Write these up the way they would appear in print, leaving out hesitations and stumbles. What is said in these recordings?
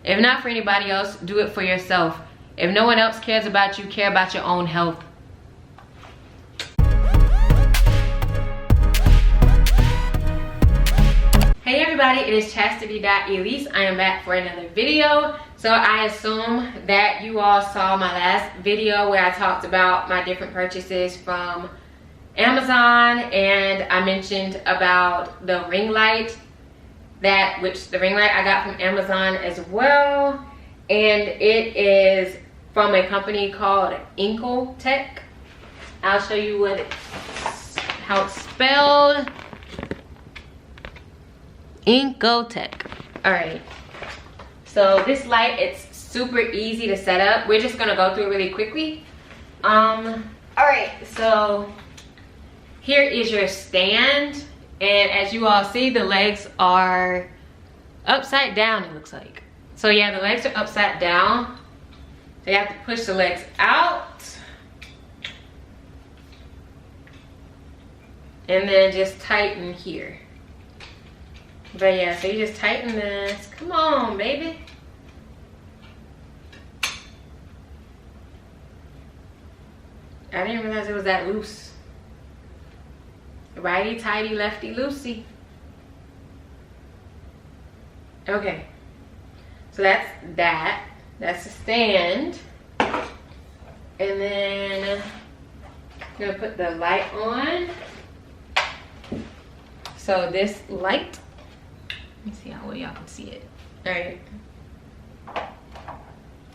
If not for anybody else, do it for yourself. If no one else cares about you, care about your own health. Hey everybody, it is Chastity.Elise. I am back for another video. So I assume that you all saw my last video where I talked about my different purchases from Amazon, and I mentioned about the ring light, the ring light I got from Amazon as well, and it is from a company called ringlight. I'll show you how it's spelled. ringlight. All right, so this light, it's super easy to set up. We're just gonna go through it really quickly. All right, so here is your stand, and as you all see, the legs are upside down, it looks like. So yeah, the legs are upside down, so you have to push the legs out and then just tighten here. But yeah, so you just tighten this. Come on, baby. I didn't realize it was that loose. Righty tighty, lefty loosey. Okay, so that's the stand. And then I'm gonna put the light on. So this light, let me see how well y'all can see it. All right,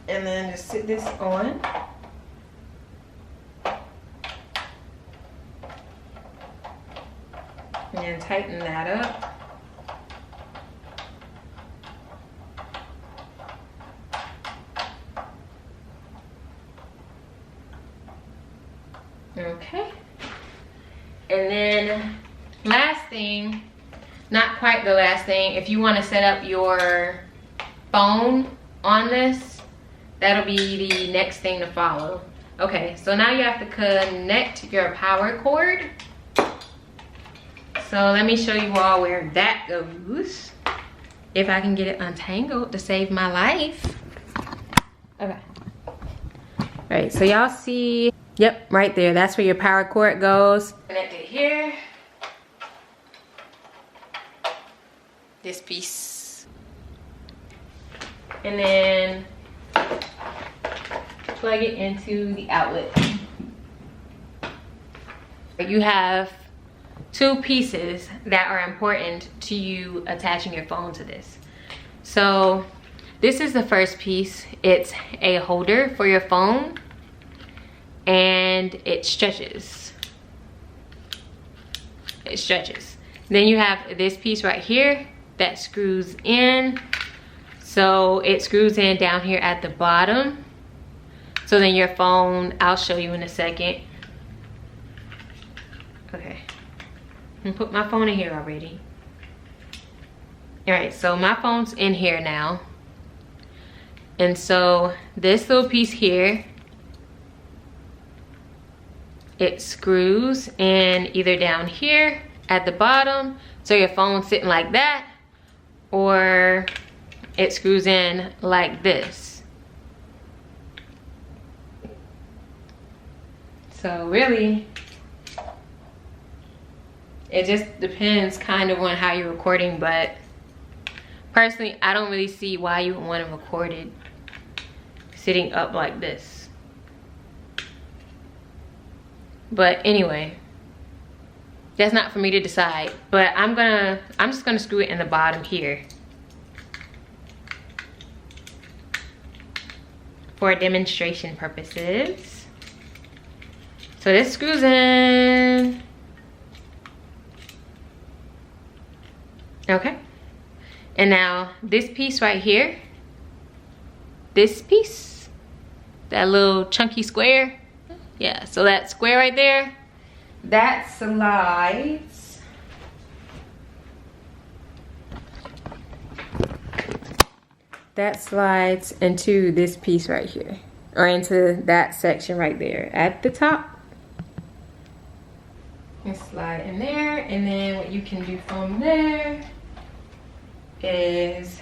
and then just sit this on. And tighten that up. Okay. And then last thing, not quite the last thing, if you want to set up your phone on this, that'll be the next thing to follow. Okay, so now you have to connect your power cord. So let me show you all where that goes. If I can get it untangled to save my life. Okay. All right, so y'all see, yep, right there. That's where your power cord goes. Connect it here. This piece. And then plug it into the outlet. You have two pieces that are important to you attaching your phone to this. So this is the first piece. It's a holder for your phone, and it stretches. It stretches. Then you have this piece right here that screws in. So it screws in down here at the bottom. So then your phone, I'll show you in a second. Okay. And put my phone in here already. All right, so my phone's in here now. And so this little piece here, it screws in either down here at the bottom, so your phone's sitting like that, or it screws in like this. So really, it just depends kind of on how you're recording, but personally, I don't really see why you would want to record it sitting up like this. But anyway, that's not for me to decide. But I'm just gonna screw it in the bottom here for demonstration purposes. So this screws in. Okay, and now this piece right here, this piece, that little chunky square, yeah, so that square right there, that slides into this piece right here, or into that section right there at the top. And slide in there, and then what you can do from there is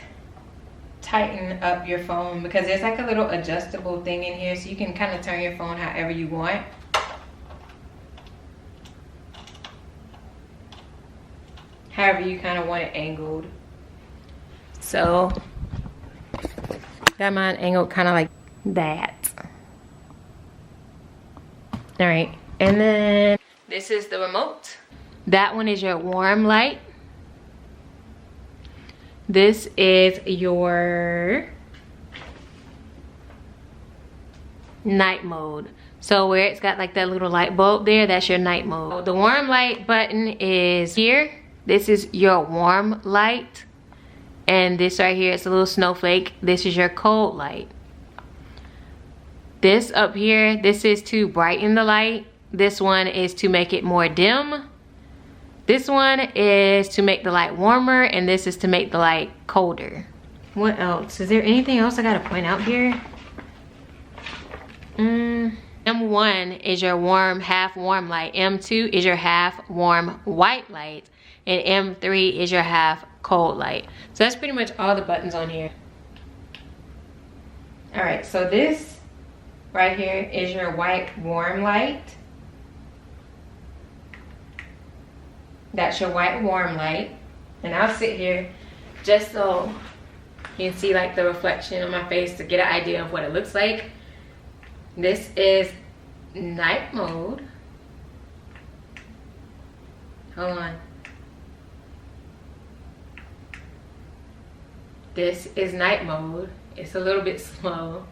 tighten up your phone, because there's like a little adjustable thing in here, so you can kind of turn your phone however you want. However you kind of want it angled. So got mine angled kind of like that. All right, and then this is the remote. That one is your warm light. This is your night mode. So where it's got like that little light bulb there, that's your night mode. The warm light button is here. This is your warm light. And this right here, it's a little snowflake. This is your cold light. This up here, this is to brighten the light. This one is to make it more dim. This one is to make the light warmer, and this is to make the light colder. What else? Is there anything else I gotta point out here? M1 is your warm, half warm light. M2 is your half warm white light. And M3 is your half cold light. So that's pretty much all the buttons on here. All right, so this right here is your white warm light. That's your white warm light. And I'll sit here just so you can see like the reflection on my face to get an idea of what it looks like. This is night mode. Hold on. This is night mode. It's a little bit slow.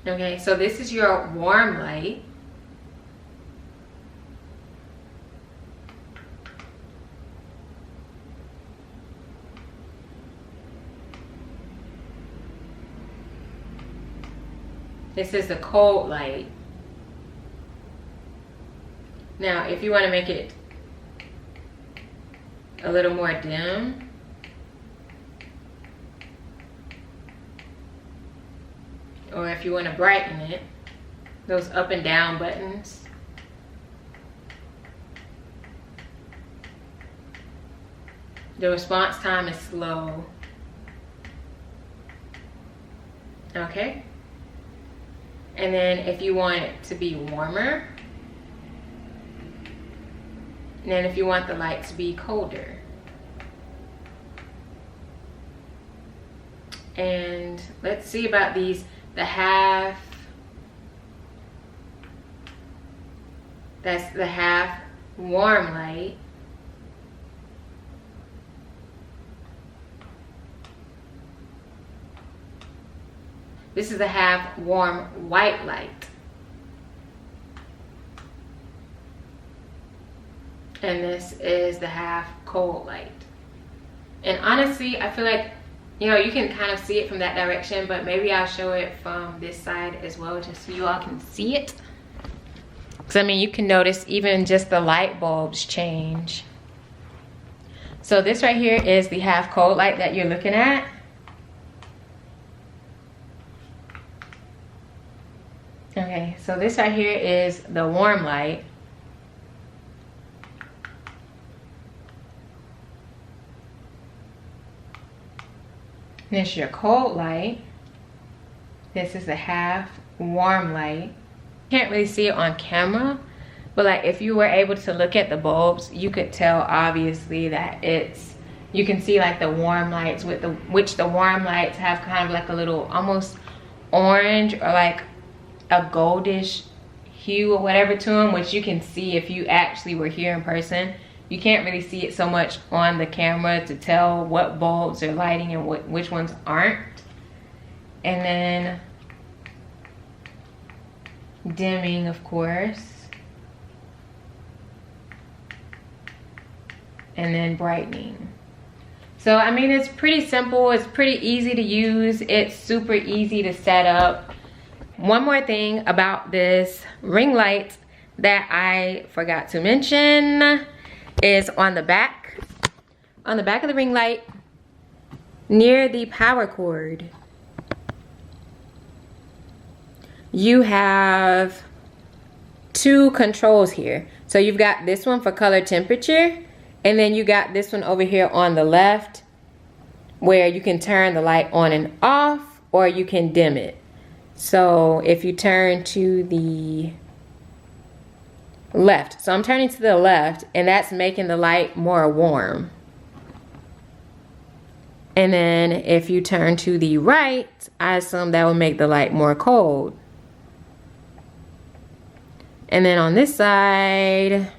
Okay, so this is your warm light. This is the cold light. Now, if you want to make it a little more dim, or if you want to brighten it, those up and down buttons. The response time is slow. Okay. And then if you want it to be warmer, and then if you want the light to be colder. And let's see about these. The half, that's the half warm light. This is the half warm white light. And this is the half cold light. And honestly, I feel like, you know, you can kind of see it from that direction, but maybe I'll show it from this side as well, just so you all can see it. Because I mean, you can notice even just the light bulbs change. So this right here is the half cold light that you're looking at. Okay, so this right here is the warm light. This is your cold light. This is the half warm light. Can't really see it on camera, but like if you were able to look at the bulbs, you could tell obviously that it's, you can see like the warm lights with the, which the warm lights have kind of like a little almost orange or like a goldish hue or whatever to them, which you can see if you actually were here in person. You can't really see it so much on the camera to tell what bulbs are lighting and which ones aren't. And then dimming, of course. And then brightening. So I mean, it's pretty simple, it's pretty easy to use, it's super easy to set up. One more thing about this ring light that I forgot to mention is on the back of the ring light, near the power cord, you have two controls here. So you've got this one for color temperature, and then you got this one over here on the left where you can turn the light on and off, or you can dim it. So if you turn to the left, so I'm turning to the left, and that's making the light more warm. And then if you turn to the right, I assume that will make the light more cold. And then on this side,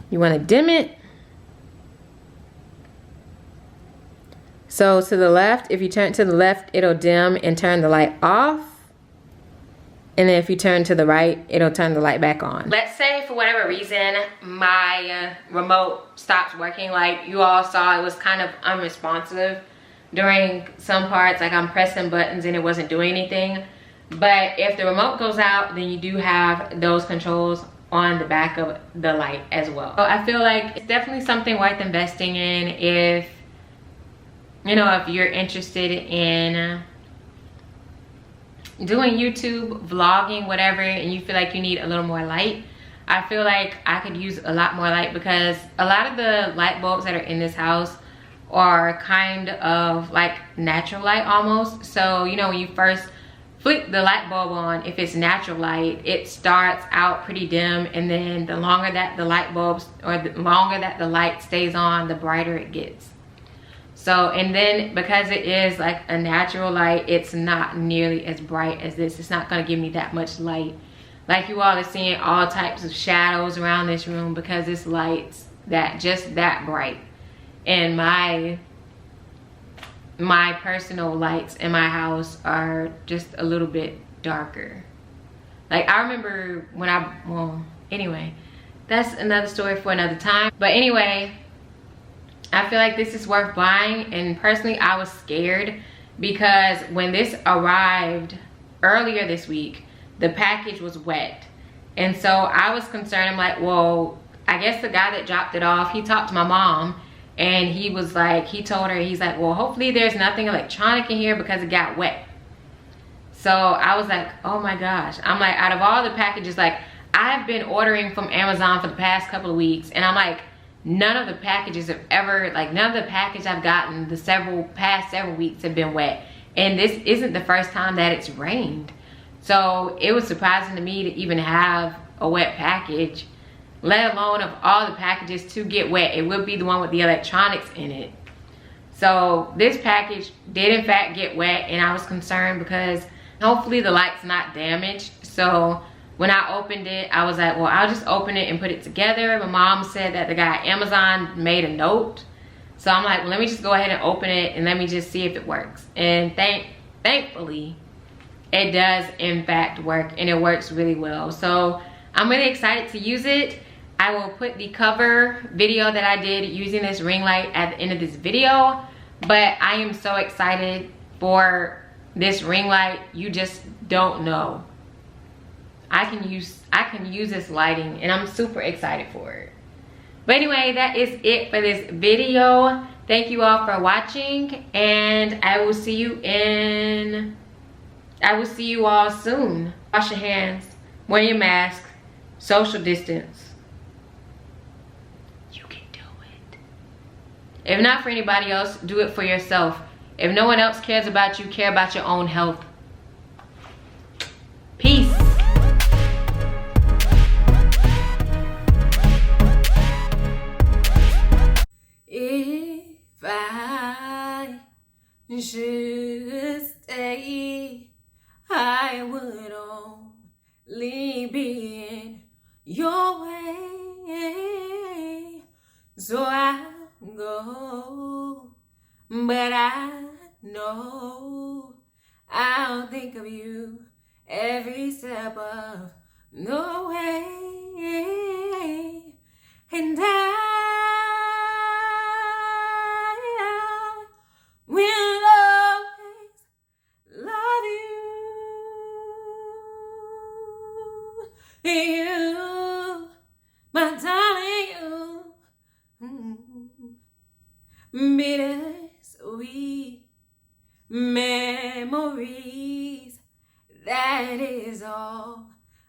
you want to dim it. So to the left, if you turn to the left, it'll dim and turn the light off. And then if you turn to the right, it'll turn the light back on. Let's say for whatever reason, my remote stops working. Like you all saw, it was kind of unresponsive during some parts. Like I'm pressing buttons and it wasn't doing anything. But if the remote goes out, then you do have those controls on the back of the light as well. So I feel like it's definitely something worth investing in if, you know, if you're interested in doing YouTube, vlogging, whatever, and you feel like you need a little more light. I feel like I could use a lot more light because a lot of the light bulbs that are in this house are kind of like natural light almost. So, you know, when you first flick the light bulb on, if it's natural light, it starts out pretty dim, and then the longer that the light bulbs, or the longer that the light stays on, the brighter it gets. So, and then because it is like a natural light, it's not nearly as bright as this. It's not going to give me that much light. Like you all are seeing all types of shadows around this room because this light's just that bright. And my personal lights in my house are just a little bit darker. Like I remember when well, anyway, that's another story for another time. But anyway, I feel like this is worth buying, and personally I was scared because when this arrived earlier this week, the package was wet, and so I was concerned. I'm like, well, I guess the guy that dropped it off, he talked to my mom, and he was like, he told her, he's like, well, hopefully there's nothing electronic in here because it got wet. So I was like, oh my gosh. I'm like, out of all the packages, like I've been ordering from Amazon for the past couple of weeks, and I'm like, none of the packages have ever, like none of the package I've gotten the past several weeks have been wet. And this isn't the first time that it's rained. So it was surprising to me to even have a wet package, let alone of all the packages to get wet. It would be the one with the electronics in it. So this package did in fact get wet, and I was concerned because hopefully the light's not damaged. So when I opened it, I was like, well, I'll just open it and put it together. My mom said that the guy at Amazon made a note. So I'm like, well, let me just go ahead and open it and let me just see if it works. And thankfully, it does in fact work, and it works really well. So I'm really excited to use it. I will put the cover video that I did using this ring light at the end of this video. But I am so excited for this ring light. You just don't know. I can use this lighting, and I'm super excited for it. But anyway, that is it for this video. Thank you all for watching, and I will see you all soon. Wash your hands, wear your mask, social distance. You can do it. If not for anybody else, do it for yourself. If no one else cares about you, care about your own health. Peace. If I should stay, I would only be in your way. So I'll go, but I know I'll think of you every step of the way. And I will always love you, you, my darling, you. Bittersweet memories that is all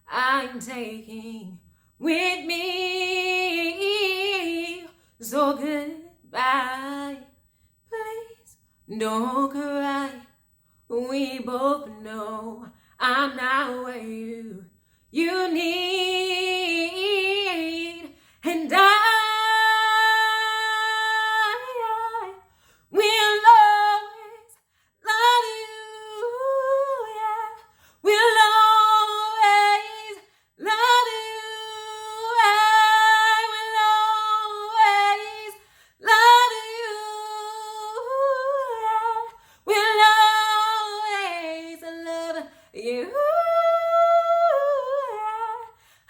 I'm taking with me. So goodbye, please don't cry. We both know I'm not where you need, and I will always love you, yeah. Will always love you, I will always love you, yeah. Will always love you,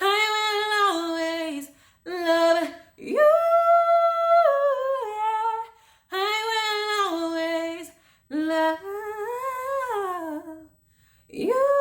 I will always love you, yeah. I will always love you.